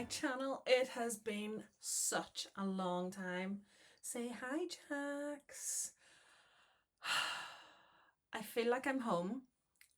channel. It has been such a long time. Say hi, Jax. I feel like I'm home.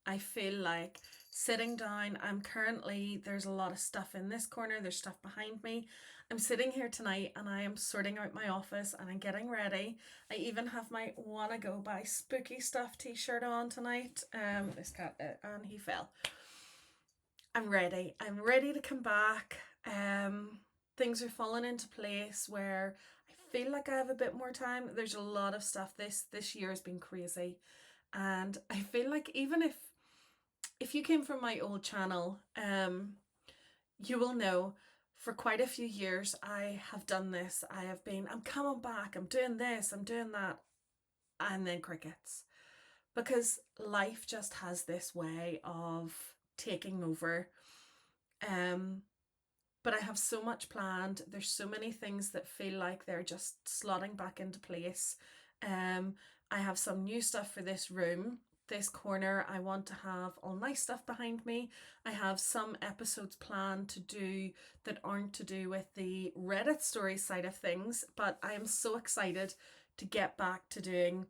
I feel like sitting down. There's a lot of stuff in this corner, there's stuff behind me. I'm sitting here tonight and I am sorting out my office and I'm getting ready. I even have my Wanna Go Buy Spooky Stuff t-shirt on tonight. This cat, and he fell. I'm ready. I'm ready to come back. Things are falling into place where I feel like I have a bit more time. There's a lot of stuff. This year has been crazy, and I feel like even if you came from my old channel, you will know for quite a few years I have done this. I'm coming back. I'm doing this. I'm doing that, and then crickets, because life just has this way of taking over. Um, but I have so much planned. There's so many things that feel like they're just slotting back into place. Um, I have some new stuff for this room. This corner, I want to have all nice stuff behind me. I have some episodes planned to do that aren't to do with the Reddit story side of things, but I am so excited to get back to doing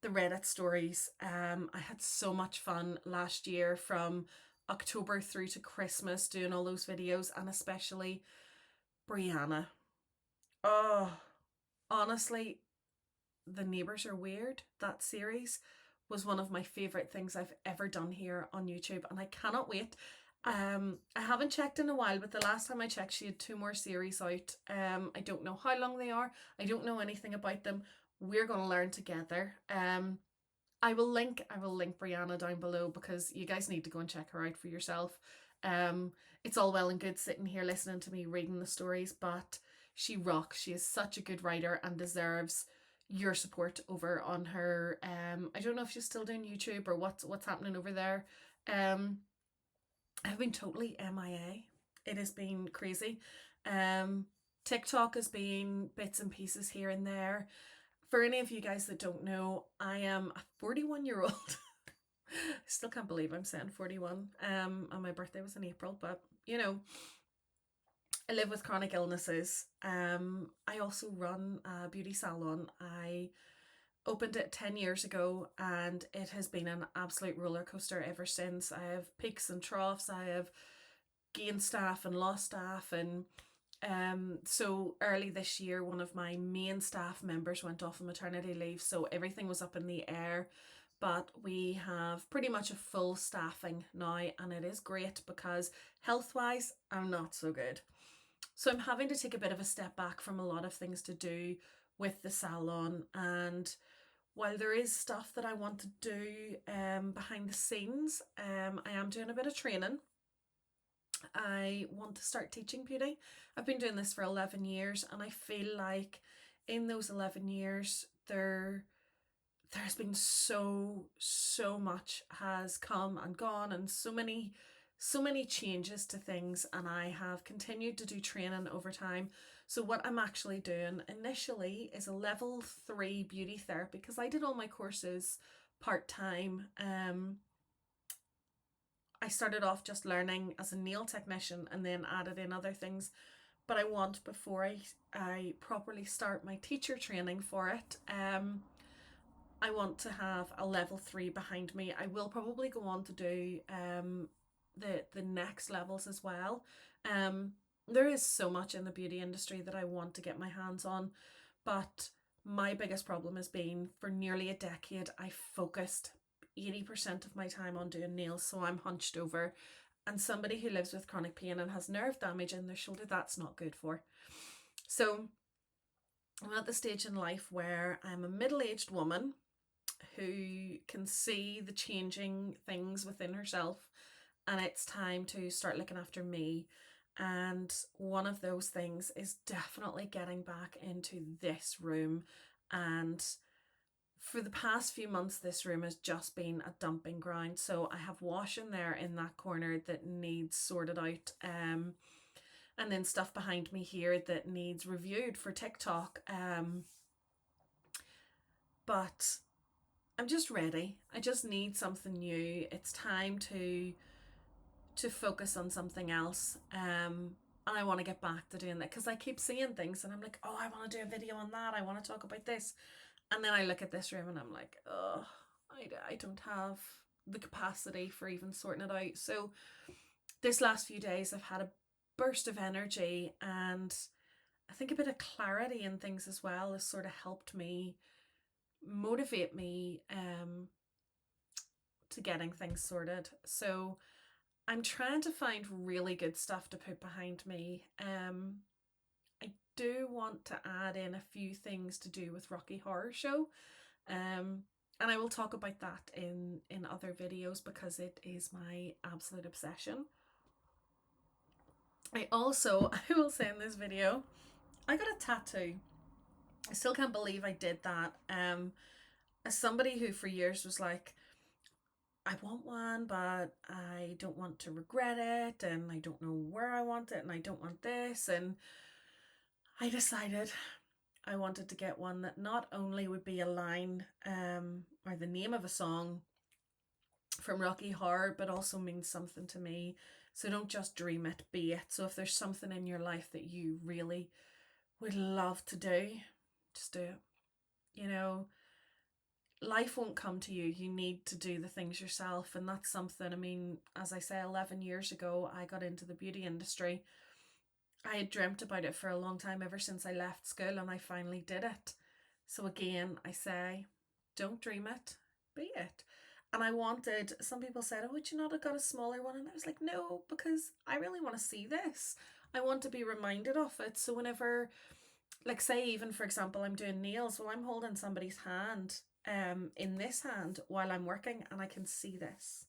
the Reddit stories. I had so much fun last year from October through to Christmas doing all those videos, and especially Brianna. Oh, honestly, The Neighbours Are Weird, that series was one of my favourite things I've ever done here on YouTube, and I cannot wait. I haven't checked in a while, but the last time I checked, she had 2 more series out. I don't know how long they are. I don't know anything about them. We're gonna learn together. I will link Brianna down below because you guys need to go and check her out for yourself. It's all well and good sitting here listening to me reading the stories, but she rocks. She is such a good writer and deserves your support over on her. I don't know if she's still doing YouTube or what's happening over there. I've been totally MIA. It has been crazy. Um, TikTok has been bits and pieces here and there. For any of you guys that don't know, I am a 41-year-old. I still can't believe I'm saying 41. And my birthday was in April, but I live with chronic illnesses. I also run a beauty salon. I opened it 10 years ago and it has been an absolute roller coaster ever since. I have peaks and troughs. I have gained staff and lost staff, and so early this year, one of my main staff members went off on maternity leave, so everything was up in the air. But we have pretty much a full staffing now, and it is great because health wise, I'm not so good. So I'm having to take a bit of a step back from a lot of things to do with the salon. And while there is stuff that I want to do behind the scenes, I am doing a bit of training. I want to start teaching beauty. I've been doing this for 11 years, and I feel like in those 11 years there's been so much has come and gone, and so many changes to things, and I have continued to do training over time. So what I'm actually doing initially is a level 3 beauty therapy, because I did all my courses part-time. I started off just learning as a nail technician and then added in other things. But I want, before I properly start my teacher training for it, I want to have a level 3 behind me. I will probably go on to do the next levels as well. There is so much in the beauty industry that I want to get my hands on, but my biggest problem has been, for nearly a decade I focused 80% of my time on doing nails, so I'm hunched over, and somebody who lives with chronic pain and has nerve damage in their shoulder, that's not good for. So I'm at the stage in life where I'm a middle-aged woman who can see the changing things within herself, and it's time to start looking after me. And one of those things is definitely getting back into this room. And for the past few months, this room has just been a dumping ground. So I have washing there in that corner that needs sorted out, and then stuff behind me here that needs reviewed for TikTok. But I'm just ready. I just need something new. It's time to focus on something else. and I want to get back to doing that because I keep seeing things and I'm like, oh, I want to do a video on that. I want to talk about this. And then I look at this room and I'm like, oh, I don't have the capacity for even sorting it out. So this last few days I've had a burst of energy, and I think a bit of clarity in things as well has sort of helped me motivate me to getting things sorted. So I'm trying to find really good stuff to put behind me. I do want to add in a few things to do with Rocky Horror Show. And I will talk about that in other videos because it is my absolute obsession. I will say in this video, I got a tattoo. I still can't believe I did that. As somebody who for years was like, I want one, but I don't want to regret it, and I don't know where I want it, and I don't want this, and I decided I wanted to get one that not only would be a line or the name of a song from Rocky Horror, but also means something to me. So don't just dream it, be it. So if there's something in your life that you really would love to do, just do it. You know, life won't come to you. You need to do the things yourself. And that's something, I mean, as I say, 11 years ago, I got into the beauty industry. I had dreamt about it for a long time, ever since I left school, and I finally did it. So again, I say, don't dream it, be it. And I wanted, some people said, oh, would you not have got a smaller one? And I was like, no, because I really want to see this. I want to be reminded of it. So whenever, like say even for example, I'm doing nails, well, I'm holding somebody's hand in this hand while I'm working, and I can see this.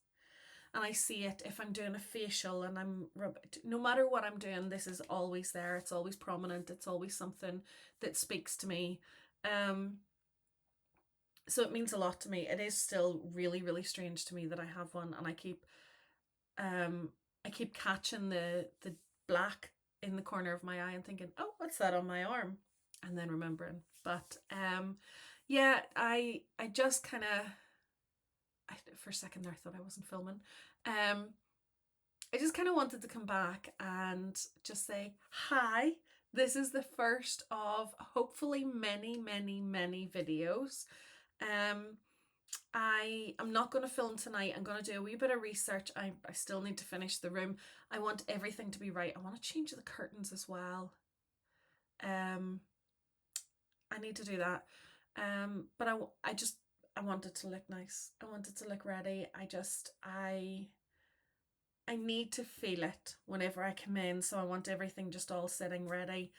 And I see it if I'm doing a facial, and no matter what I'm doing, this is always there. It's always prominent. It's always something that speaks to me. So it means a lot to me. It is still really, really strange to me that I have one, and I keep catching the black in the corner of my eye and thinking, oh, what's that on my arm? And then remembering. But yeah, I just kind of, for a second there, I thought I wasn't filming. I just kind of wanted to come back and just say hi. This is the first of hopefully many, many, many videos. I am not going to film tonight. I'm going to do a wee bit of research. I still need to finish the room. I want everything to be right. I want to change the curtains as well. I need to do that. But I want it to look nice. I want it to look ready. I need to feel it whenever I come in, so I want everything just all sitting ready.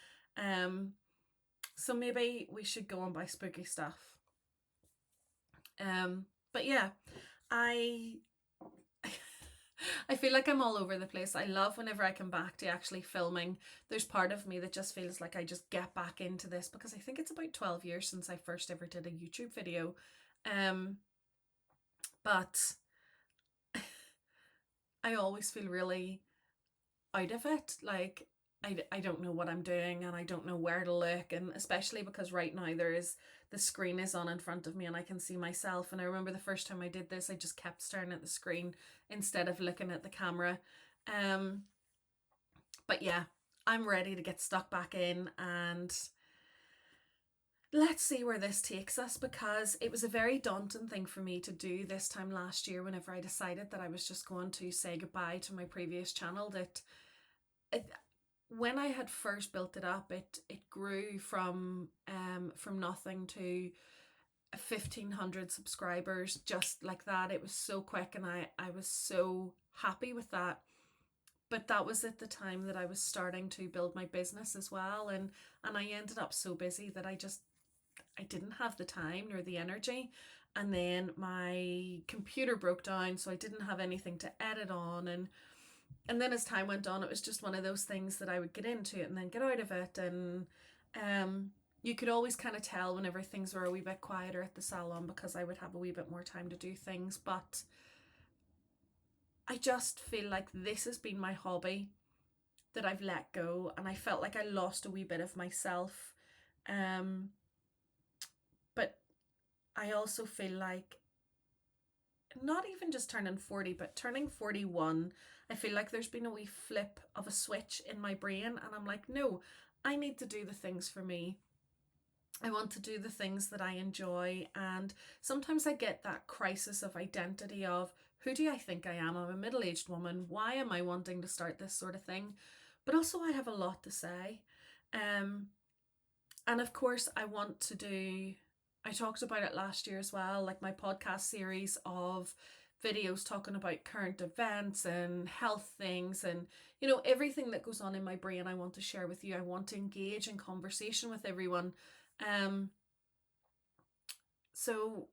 So maybe we should go and buy spooky stuff. But yeah, I feel like I'm all over the place. I love whenever I come back to actually filming. There's part of me that just feels like I just get back into this, because I think it's about 12 years since I first ever did a YouTube video. But I always feel really out of it. Like I don't know what I'm doing, and I don't know where to look, and especially because right now the screen is on in front of me and I can see myself. And I remember the first time I did this, I just kept staring at the screen instead of looking at the camera. But yeah, I'm ready to get stuck back in, and let's see where this takes us, because it was a very daunting thing for me to do this time last year whenever I decided that I was just going to say goodbye to my previous channel. When I had first built it up, it grew from nothing to 1,500 subscribers just like that. It was so quick, and I was so happy with that. But that was at the time that I was starting to build my business as well, and I ended up so busy that I didn't have the time nor the energy. And then my computer broke down, so I didn't have anything to edit on, and then as time went on, it was just one of those things that I would get into it and then get out of it. And you could always kind of tell whenever things were a wee bit quieter at the salon, because I would have a wee bit more time to do things. But I just feel like this has been my hobby that I've let go, and I felt like I lost a wee bit of myself. But I also feel like not even just turning 40, but turning 41, I feel like there's been a wee flip of a switch in my brain, and I'm like, no, I need to do the things for me. I want to do the things that I enjoy. And sometimes I get that crisis of identity of who do I think I am? I'm a middle aged woman. Why am I wanting to start this sort of thing? But also, I have a lot to say. Um, and of course, I want to do, I talked about it last year as well, like my podcast series of videos talking about current events and health things and, everything that goes on in my brain. I want to share with you. I want to engage in conversation with everyone. Um, so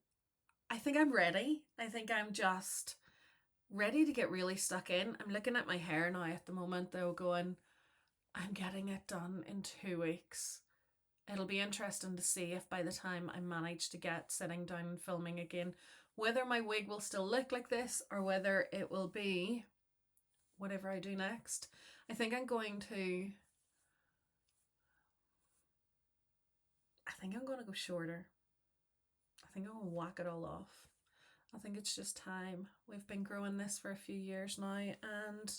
I think I'm ready. I think I'm just ready to get really stuck in. I'm looking at my hair now at the moment, though, going, I'm getting it done in 2 weeks. It'll be interesting to see if by the time I manage to get sitting down and filming again, whether my wig will still look like this or whether it will be whatever I do next. I think I'm going to. I think I'm going to go shorter. I think I'm going to whack it all off. I think it's just time. We've been growing this for a few years now, and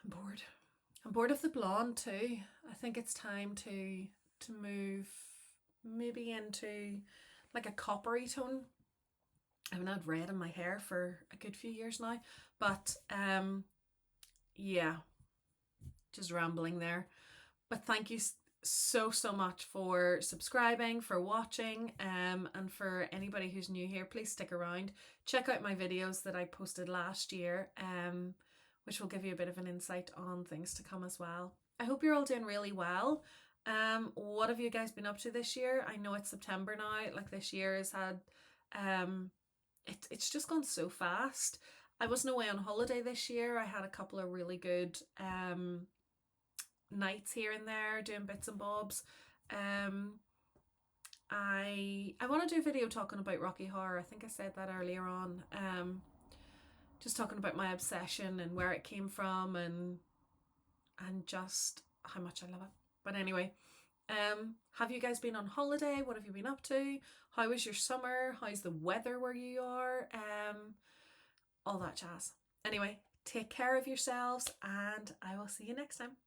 I'm bored. I'm bored of the blonde too. I think it's time to move maybe into like a coppery tone. I haven't had red in my hair for a good few years now, but yeah, just rambling there. But thank you so much for subscribing, for watching, and for anybody who's new here, please stick around. Check out my videos that I posted last year, which will give you a bit of an insight on things to come as well. I hope you're all doing really well. What have you guys been up to this year? I know it's September now. Like, this year has had, it's just gone so fast. I wasn't away on holiday this year. I had a couple of really good nights here and there doing bits and bobs. I want to do a video talking about Rocky Horror. I think I said that earlier on. Just talking about my obsession and where it came from, and just how much I love it. But anyway, have you guys been on holiday? What have you been up to? How was your summer? How's the weather where you are? All that jazz. Anyway, take care of yourselves, and I will see you next time.